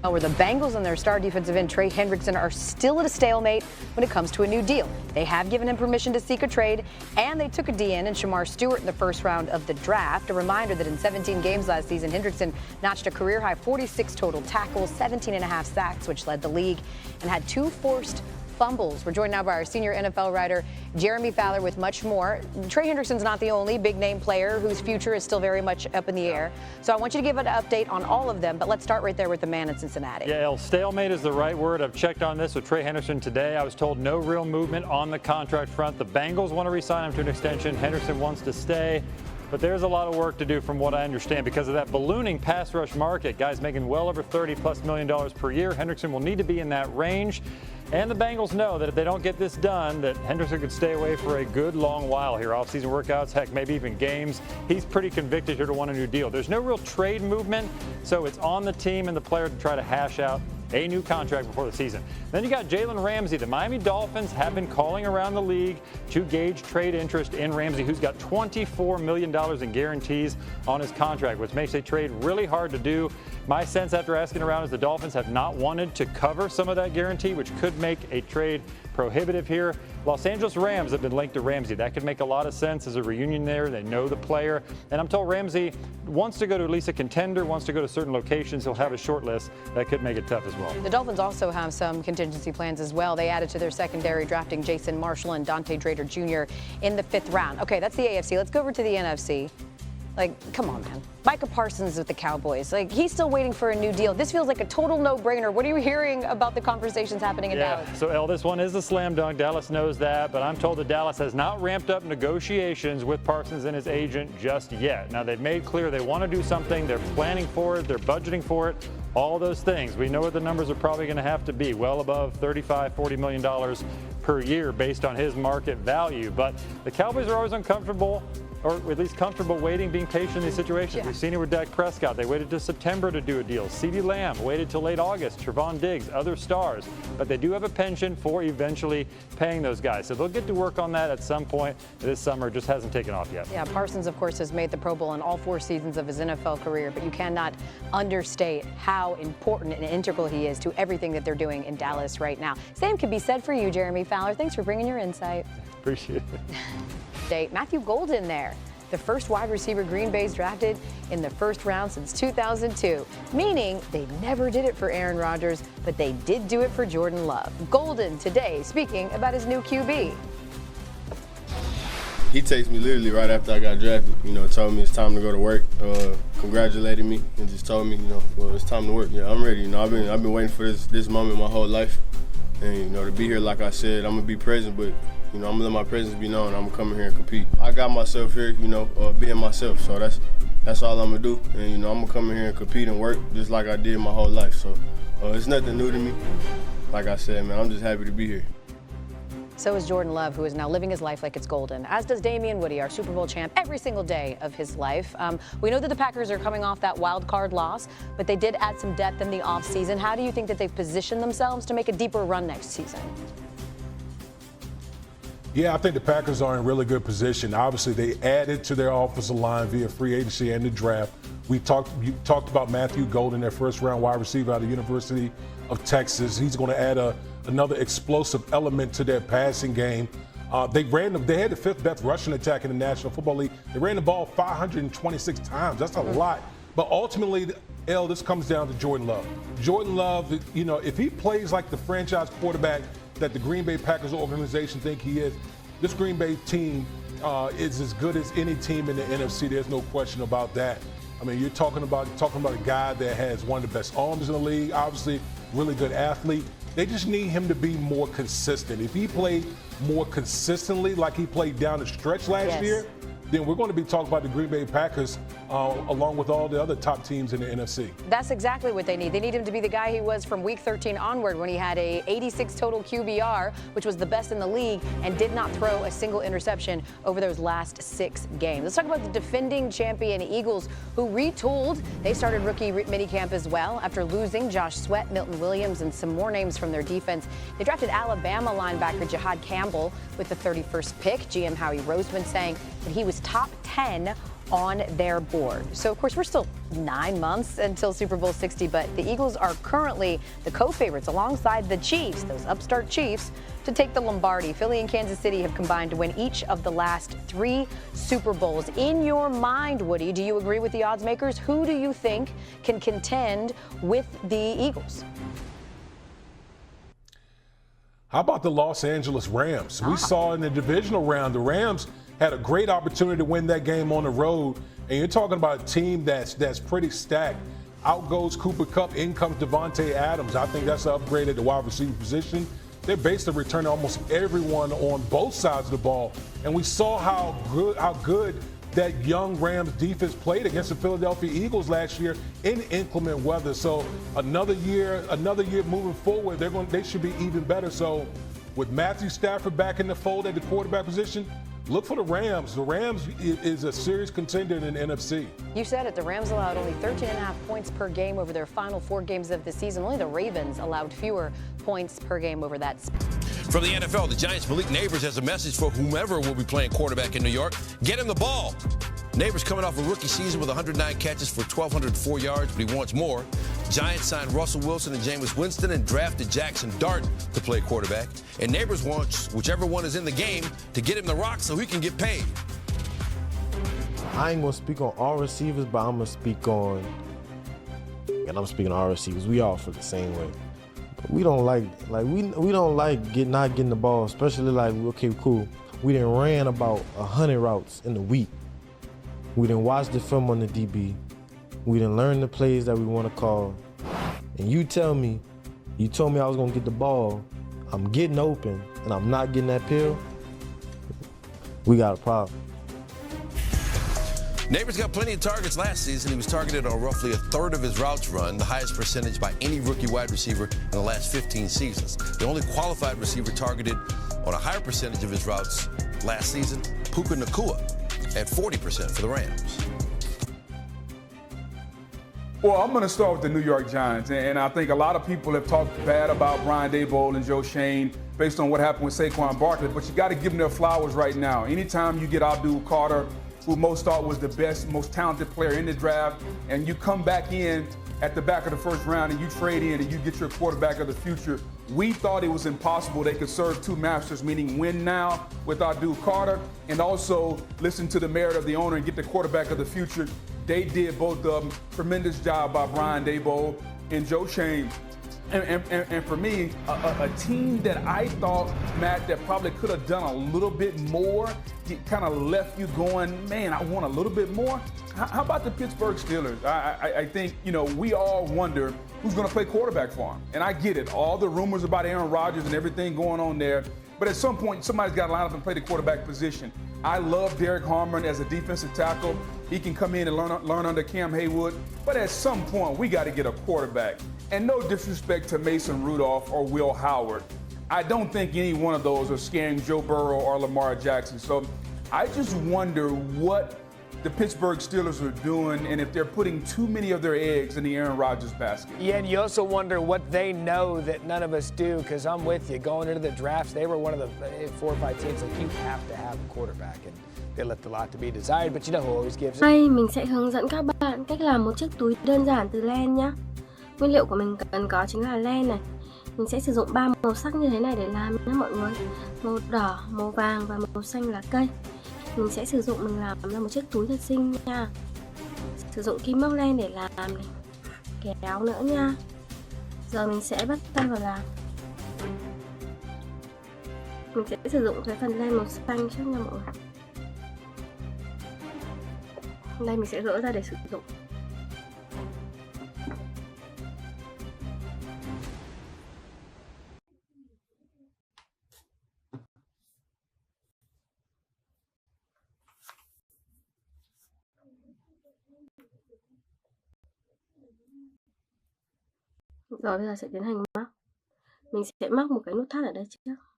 Where the Bengals and their star defensive end Trey Hendrickson are still at a stalemate when it comes to a new deal. They have given him permission to seek a trade, and they took a DN in Shamar Stewart in the first round of the draft. A reminder that in 17 games last season, Hendrickson notched a career-high 46 total tackles, 17.5 sacks, which led the league, and had 2 forced fumbles. We're joined now by our senior NFL writer, Jeremy Fowler, with much more. Trey Hendrickson's not the only big-name player whose future is still very much up in the air. So I want you to give an update on all of them, but let's start right there with the man in Cincinnati. Yeah, stalemate is the right word. I've checked on this with Trey Hendrickson today. I was told no real movement on the contract front. The Bengals want to re-sign him to an extension. Hendrickson wants to stay. But there's a lot of work to do from what I understand because of that ballooning pass rush market. Guys making well over $30+ million per year. Hendrickson will need to be in that range. And the Bengals know that if they don't get this done, that Hendrickson could stay away for a good long while here. Off-season workouts, heck, maybe even games. He's pretty convicted here to want a new deal. There's no real trade movement, so it's on the team and the player to try to hash out a new contract before the season. Then you got Jalen Ramsey. The Miami Dolphins have been calling around the league to gauge trade interest in Ramsey, who's got $24 million in guarantees on his contract, which makes a trade really hard to do. My sense after asking around is the Dolphins have not wanted to cover some of that guarantee, which could make a trade prohibitive here. Los Angeles Rams have been linked to Ramsey. That could make a lot of sense as a reunion there. They know the player. And I'm told Ramsey wants to go to at least a contender, wants to go to certain locations. He'll have a short list. That could make it tough as well. The Dolphins also have some contingency plans as well. They added to their secondary, drafting Jason Marshall and Dante Drader Jr. in the 5th round. Okay, that's the AFC. Let's go over to the NFC. Like, come on, man. Micah Parsons with the Cowboys. Like, he's still waiting for a new deal. This feels like a total no-brainer. What are you hearing about the conversations happening in Dallas? So, El, this one is a slam dunk. Dallas knows that, but I'm told that Dallas has not ramped up negotiations with Parsons and his agent just yet. Now, they've made clear they want to do something. They're planning for it. They're budgeting for it. All those things. We know what the numbers are probably going to have to be, well above $35, $40 million per year based on his market value. But the Cowboys are always uncomfortable, or at least comfortable waiting, being patient in these situations. Yeah. We've seen it with Dak Prescott. They waited to September to do a deal. CeeDee Lamb waited till late August. Trevon Diggs, other stars. But they do have a penchant for eventually paying those guys. So they'll get to work on that at some point this summer. It just hasn't taken off yet. Yeah, Parsons, of course, has made the Pro Bowl in all 4 seasons of his NFL career. But you cannot understate how important and integral he is to everything that they're doing in Dallas right now. Same could be said for you, Jeremy Fowler. Thanks for bringing your insight. Appreciate it. Matthew Golden there. The first wide receiver Green Bay's drafted in the 1st round since 2002, meaning they never did it for Aaron Rodgers, but they did do it for Jordan Love. Golden today speaking about his new QB. He texted me literally right after I got drafted, told me it's time to go to work, congratulated me, and just told me, well, it's time to work. Yeah, I'm ready. I've been waiting for this moment my whole life, and to be here, like I said, I'm gonna be present, but I'm gonna let my presence be known. I'm gonna come here and compete. I got myself here, being myself. So that's all I'm gonna do. And I'm gonna come in here and compete and work just like I did my whole life. So it's nothing new to me. Like I said, man, I'm just happy to be here. So is Jordan Love, who is now living his life like it's golden, as does Damian Woody, our Super Bowl champ, every single day of his life. We know that the Packers are coming off that wild card loss, but they did add some depth in the offseason. How do you think that they've positioned themselves to make a deeper run next season? Yeah, I think the Packers are in really good position. Obviously, they added to their offensive line via free agency and the draft. You talked about Matthew Golden, their 1st-round wide receiver out of the University of Texas. He's going to add another explosive element to their passing game. They had the 5th best rushing attack in the National Football League. They ran the ball 526 times. That's a lot. But ultimately, this comes down to Jordan Love. Jordan Love, if he plays like the franchise quarterback that the Green Bay Packers organization think he is, this Green Bay team is as good as any team in the NFC. There's no question about that. I mean, you're talking about a guy that has one of the best arms in the league, obviously really good athlete. They just need him to be more consistent. If he played more consistently like he played down the stretch last year, then we're going to be talking about the Green Bay Packers along with all the other top teams in the NFC. That's exactly what they need. They need him to be the guy he was from week 13 onward when he had a 86 total QBR, which was the best in the league, and did not throw a single interception over those last 6 games. Let's talk about the defending champion Eagles, who retooled. They started rookie minicamp as well after losing Josh Sweat, Milton Williams, and some more names from their defense. They drafted Alabama linebacker Jahad Campbell with the 31st pick. GM Howie Roseman saying that he was top 10 on their board. So, of course, we're still 9 months until Super Bowl 60, but the Eagles are currently the co-favorites alongside the Chiefs, those upstart Chiefs, to take the Lombardi. Philly and Kansas City have combined to win each of the last 3 Super Bowls. In your mind, Woody, do you agree with the odds makers? Who do you think can contend with the Eagles? How about the Los Angeles Rams? We saw in the divisional round, the Rams had a great opportunity to win that game on the road. And you're talking about a team that's pretty stacked. Out goes Cooper Kupp, in comes Devontae Adams. I think that's an upgrade at the wide receiver position. They're basically returning almost everyone on both sides of the ball. And we saw how good that young Rams defense played against the Philadelphia Eagles last year in inclement weather. So another year moving forward, they should be even better. So with Matthew Stafford back in the fold at the quarterback position, look for the Rams. The Rams is a serious contender in the NFC. You said it. The Rams allowed only 13.5 points per game over their final 4 games of the season. Only the Ravens allowed fewer points per game over that. From the NFL, the Giants' Malik Neighbors has a message for whomever will be playing quarterback in New York. Get him the ball. Neighbors coming off a rookie season with 109 catches for 1,204 yards, but he wants more. Giants signed Russell Wilson and Jameis Winston and drafted Jackson Dart to play quarterback. And Neighbors wants whichever one is in the game to get him the rock so he can get paid. I ain't gonna speak on all receivers, but I'm gonna speak on, and I'm speaking on our receivers. We all feel the same way. We don't like we don't like not getting the ball, especially like, okay, cool. We done ran about 100 routes in the week. We done watched the film on the DB. We done learned the plays that we want to call. And you told me I was gonna get the ball. I'm getting open and I'm not getting that pill. We got a problem. Neighbors got plenty of targets last season. He was targeted on roughly a third of his routes run, the highest percentage by any rookie wide receiver in the last 15 seasons. The only qualified receiver targeted on a higher percentage of his routes last season, Puka Nacua, at 40% for the Rams. Well, I'm going to start with the New York Giants, and I think a lot of people have talked bad about Brian Daboll and Joe Shane based on what happened with Saquon Barkley, but you got to give them their flowers right now. Anytime you get Abdul Carter, who most thought was the best, most talented player in the draft, and you come back in at the back of the first round and you trade in and you get your quarterback of the future, we thought it was impossible they could serve 2 masters, meaning win now with Abdul Carter and also listen to the merit of the owner and get the quarterback of the future. They did both of them. Tremendous job by Brian Daboll and Joe Shane. And for me, a team that I thought, Matt, that probably could have done a little bit more, kind of left you going, man, I want a little bit more. How about the Pittsburgh Steelers? I think, we all wonder who's going to play quarterback for them. And I get it, all the rumors about Aaron Rodgers and everything going on there. But at some point, somebody's got to line up and play the quarterback position. I love Derek Harmon as a defensive tackle. He can come in and learn under Cam Haywood. But at some point, we got to get a quarterback. And no disrespect to Mason Rudolph or Will Howard. I don't think any one of those are scaring Joe Burrow or Lamar Jackson. So I just wonder what the Pittsburgh Steelers are doing and if they're putting too many of their eggs in the Aaron Rodgers basket. Yeah, and you also wonder what they know that none of us do, because I'm with you. Going into the drafts, they were one of the 4 or 5 teams like you have to have a quarterback, and they left a lot to be desired, but you know who always gives it. Đây mình sẽ hướng dẫn các bạn cách làm một chiếc túi đơn giản từ len nhé. Nguyên liệu của mình cần có chính là len này. Mình sẽ sử dụng 3 màu sắc như thế này để làm nhé mọi người. Màu đỏ, màu vàng và màu xanh lá cây. Mình sẽ sử dụng mình làm ra một chiếc túi thật xinh nha. Sử dụng kim móc len để làm này. Kéo nữa nha. Giờ mình sẽ bắt tay vào làm. Mình sẽ sử dụng cái phần len màu xanh trước nha mọi người. Đây mình sẽ gỡ ra để sử dụng. Rồi bây giờ sẽ tiến hành móc. Mình sẽ móc một cái nút thắt ở đây trước.